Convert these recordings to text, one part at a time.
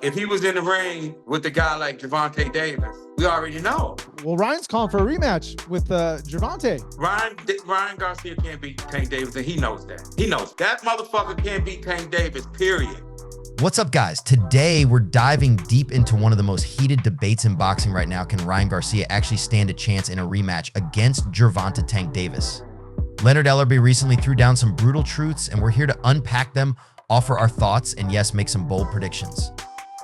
If he was in the ring with a guy like Gervonta Davis, we already know. Well, Ryan's calling for a rematch with Gervonta. Ryan Garcia can't beat Tank Davis, and he knows that. He knows that motherfucker can't beat Tank Davis, period. What's up, guys? Today, we're diving deep into one of the most heated debates in boxing right now. Can Ryan Garcia actually stand a chance in a rematch against Gervonta Tank Davis? Leonard Ellerbe recently threw down some brutal truths, and we're here to unpack them, offer our thoughts, and yes, make some bold predictions.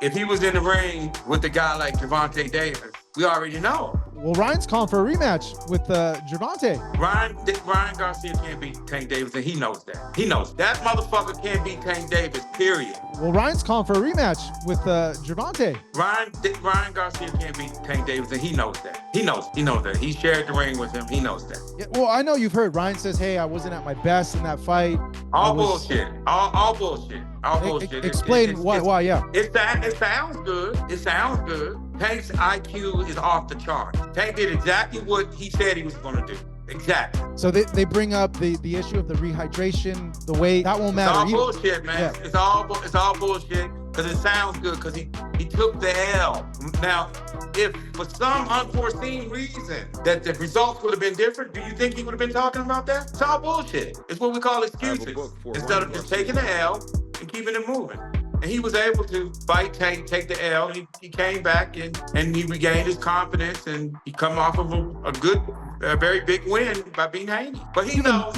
If he was in the ring with a guy like Gervonta Davis, we already know. Well, Ryan's calling for a rematch with Gervonta. Ryan Garcia can't beat Tank Davis, and he knows that. He knows that motherfucker can't beat Tank Davis, period. Well, Ryan's calling for a rematch with Gervonta. Ryan Garcia can't beat Tank Davis, and he knows that. He knows that. He shared the ring with him. He knows that. Yeah, well, I know you've heard Ryan says, "Hey, I wasn't at my best in that fight." All bullshit. All bullshit. All bullshit. Explain why? Yeah. It sounds good. It sounds good. Tank's IQ is off the chart. Tank did exactly what he said he was going to do. Exactly. So they bring up the issue of the rehydration, the weight. That won't matter. It's all bullshit, man. Yeah. It's all bullshit because it sounds good because he took the L. Now, if for some unforeseen reason that the results would have been different, do you think he would have been talking about that? It's all bullshit. It's what we call excuses. Instead of just taking the L and keeping it moving. And he was able to fight Tank, take the L. He came back and he regained his confidence, and he come off of a very big win by beating Haney. But he know,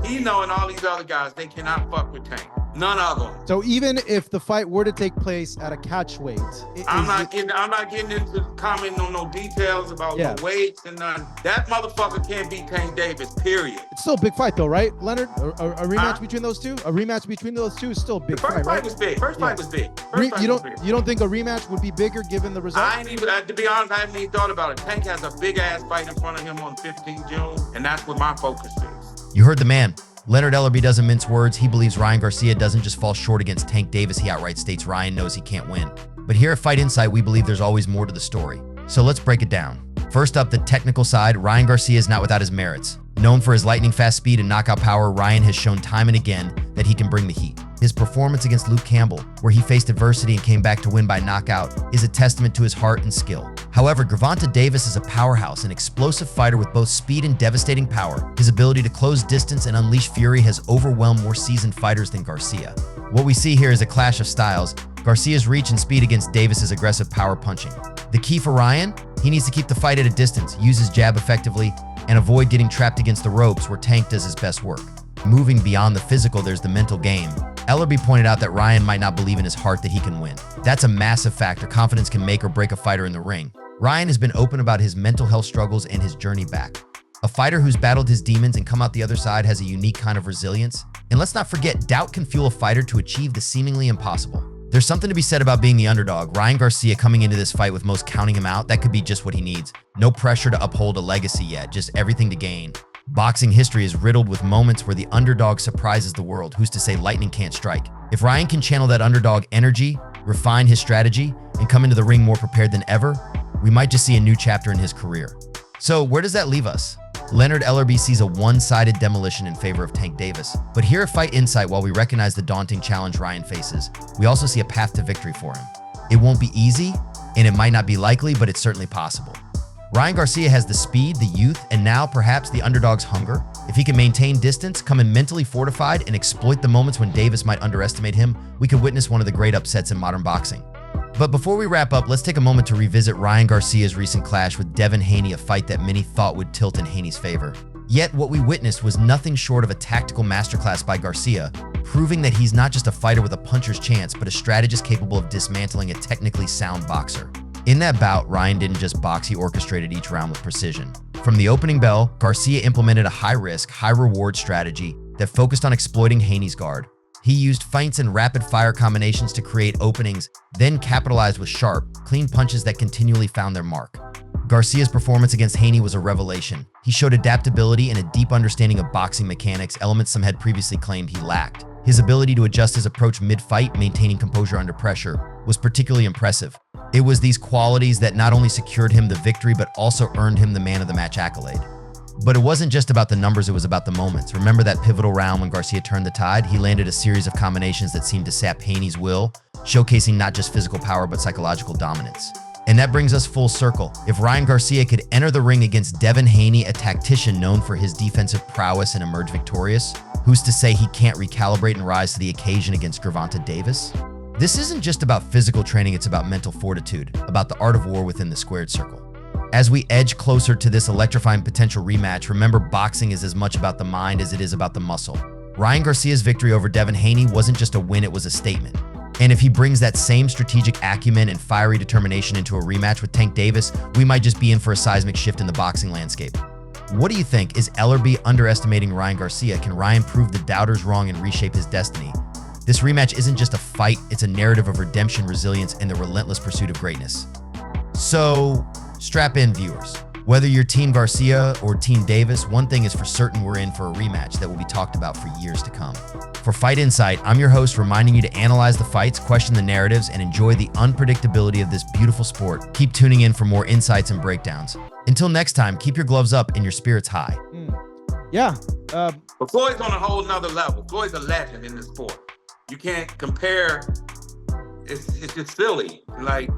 and all these other guys, they cannot fuck with Tank. None of them. So even if the fight were to take place at a catch weight, I'm not getting into commenting on no details about the weights and none. That motherfucker can't beat Tank Davis, period. It's still a big fight though, right, Leonard? A rematch between those two? A rematch between those two is still a big fight, right? Was big. First fight was big. You don't think a rematch would be bigger given the result? To be honest, I haven't even thought about it. Tank has a big ass fight in front of him on 15 June, and that's what my focus is. You heard the man. Leonard Ellerbe doesn't mince words. He believes Ryan Garcia doesn't just fall short against Tank Davis. He outright states Ryan knows he can't win. But here at Fight Insight, we believe there's always more to the story. So let's break it down. First up, the technical side. Ryan Garcia is not without his merits. Known for his lightning fast speed and knockout power, Ryan has shown time and again that he can bring the heat. His performance against Luke Campbell, where he faced adversity and came back to win by knockout, is a testament to his heart and skill. However, Gervonta Davis is a powerhouse, an explosive fighter with both speed and devastating power. His ability to close distance and unleash fury has overwhelmed more seasoned fighters than Garcia. What we see here is a clash of styles. Garcia's reach and speed against Davis's aggressive power punching. The key for Ryan? He needs to keep the fight at a distance, use his jab effectively, and avoid getting trapped against the ropes where Tank does his best work. Moving beyond the physical, there's the mental game. Ellerbe pointed out that Ryan might not believe in his heart that he can win. That's a massive factor. Confidence can make or break a fighter in the ring. Ryan has been open about his mental health struggles and his journey back. A fighter who's battled his demons and come out the other side has a unique kind of resilience. And let's not forget, doubt can fuel a fighter to achieve the seemingly impossible. There's something to be said about being the underdog. Ryan Garcia coming into this fight with most counting him out, that could be just what he needs. No pressure to uphold a legacy yet, just everything to gain. Boxing history is riddled with moments where the underdog surprises the world. Who's to say lightning can't strike? If Ryan can channel that underdog energy, refine his strategy, and come into the ring more prepared than ever, we might just see a new chapter in his career. So where does that leave us? Leonard Ellerbe sees a one-sided demolition in favor of Tank Davis. But here at Fight Insight, while we recognize the daunting challenge Ryan faces, we also see a path to victory for him. It won't be easy, and it might not be likely, but it's certainly possible. Ryan Garcia has the speed, the youth, and now perhaps the underdog's hunger. If he can maintain distance, come in mentally fortified, and exploit the moments when Davis might underestimate him, we could witness one of the great upsets in modern boxing. But before we wrap up, let's take a moment to revisit Ryan Garcia's recent clash with Devin Haney, a fight that many thought would tilt in Haney's favor. Yet what we witnessed was nothing short of a tactical masterclass by Garcia, proving that he's not just a fighter with a puncher's chance, but a strategist capable of dismantling a technically sound boxer. In that bout, Ryan didn't just box, he orchestrated each round with precision. From the opening bell, Garcia implemented a high-risk, high-reward strategy that focused on exploiting Haney's guard. He used feints and rapid-fire combinations to create openings, then capitalized with sharp, clean punches that continually found their mark. Garcia's performance against Haney was a revelation. He showed adaptability and a deep understanding of boxing mechanics, elements some had previously claimed he lacked. His ability to adjust his approach mid-fight, maintaining composure under pressure, was particularly impressive. It was these qualities that not only secured him the victory, but also earned him the man of the match accolade. But it wasn't just about the numbers, it was about the moments. Remember that pivotal round when Garcia turned the tide? He landed a series of combinations that seemed to sap Haney's will, showcasing not just physical power, but psychological dominance. And that brings us full circle. If Ryan Garcia could enter the ring against Devin Haney, a tactician known for his defensive prowess, and emerge victorious, who's to say he can't recalibrate and rise to the occasion against Gervonta Davis? This isn't just about physical training, it's about mental fortitude, about the art of war within the squared circle. As we edge closer to this electrifying potential rematch, remember boxing is as much about the mind as it is about the muscle. Ryan Garcia's victory over Devin Haney wasn't just a win, it was a statement. And if he brings that same strategic acumen and fiery determination into a rematch with Tank Davis, we might just be in for a seismic shift in the boxing landscape. What do you think? Is Ellerbe underestimating Ryan Garcia? Can Ryan prove the doubters wrong and reshape his destiny? This rematch isn't just a fight, it's a narrative of redemption, resilience, and the relentless pursuit of greatness. So, strap in, viewers. Whether you're Team Garcia or Team Davis, one thing is for certain, we're in for a rematch that will be talked about for years to come. For Fight Insight, I'm your host, reminding you to analyze the fights, question the narratives, and enjoy the unpredictability of this beautiful sport. Keep tuning in for more insights and breakdowns. Until next time, keep your gloves up and your spirits high. Yeah. But Floyd's on a whole nother level. Floyd's a legend in the sport. You can't compare. It's just silly. Like,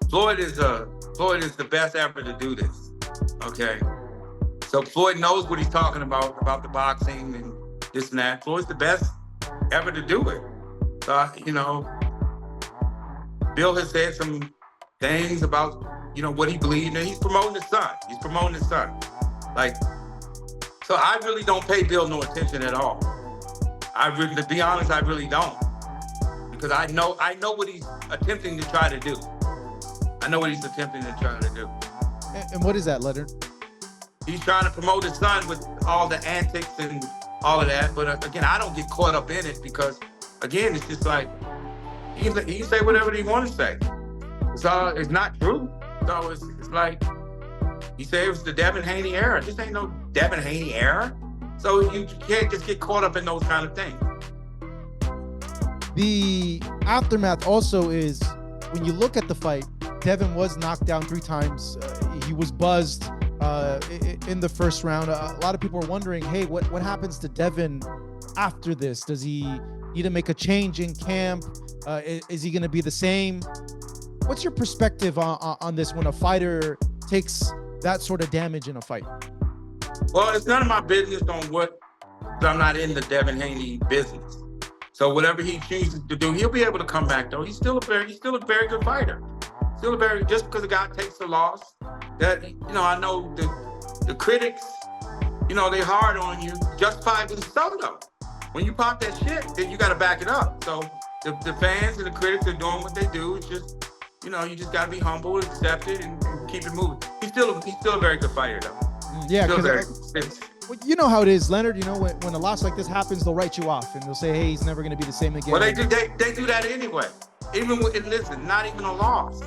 Floyd is the best ever to do this. Okay. So Floyd knows what he's talking about the boxing and this and that. Floyd's the best ever to do it. So, Bill has said some things about, what he believed, and he's promoting his son. Like, so I really don't pay Bill no attention at all. To be honest, I really don't. Because I know what he's attempting to try to do. And what is that, Leonard? He's trying to promote his son with all the antics and all of that. But again, I don't get caught up in it because, again, it's just like, he can say whatever he wants to say. It's not true. So it's like, he said it was the Devin Haney era. This ain't no Devin Haney era. So you can't just get caught up in those kind of things. The aftermath also is, when you look at the fight, Devin was knocked down 3 times. He was buzzed in the first round. A lot of people are wondering, hey, what happens to Devin after this? Does he need to make a change in camp? Is he going to be the same? What's your perspective on this when a fighter takes that sort of damage in a fight? Well, it's none of my business on I'm not in the Devin Haney business. So whatever he chooses to do, he'll be able to come back though. He's still a very good fighter. Just because a guy takes a loss, that, I know the critics, they're hard on you, justifiably so though. When you pop that shit, then you got to back it up. So the fans and the critics are doing what they do. It's just, you just got to be humble, accept it, and keep it moving. He's still a very good fighter though. Yeah, you know how it is, Leonard. When a loss like this happens, they'll write you off and they'll say, hey, he's never going to be the same again. Well, they do that anyway. Listen, not even a loss.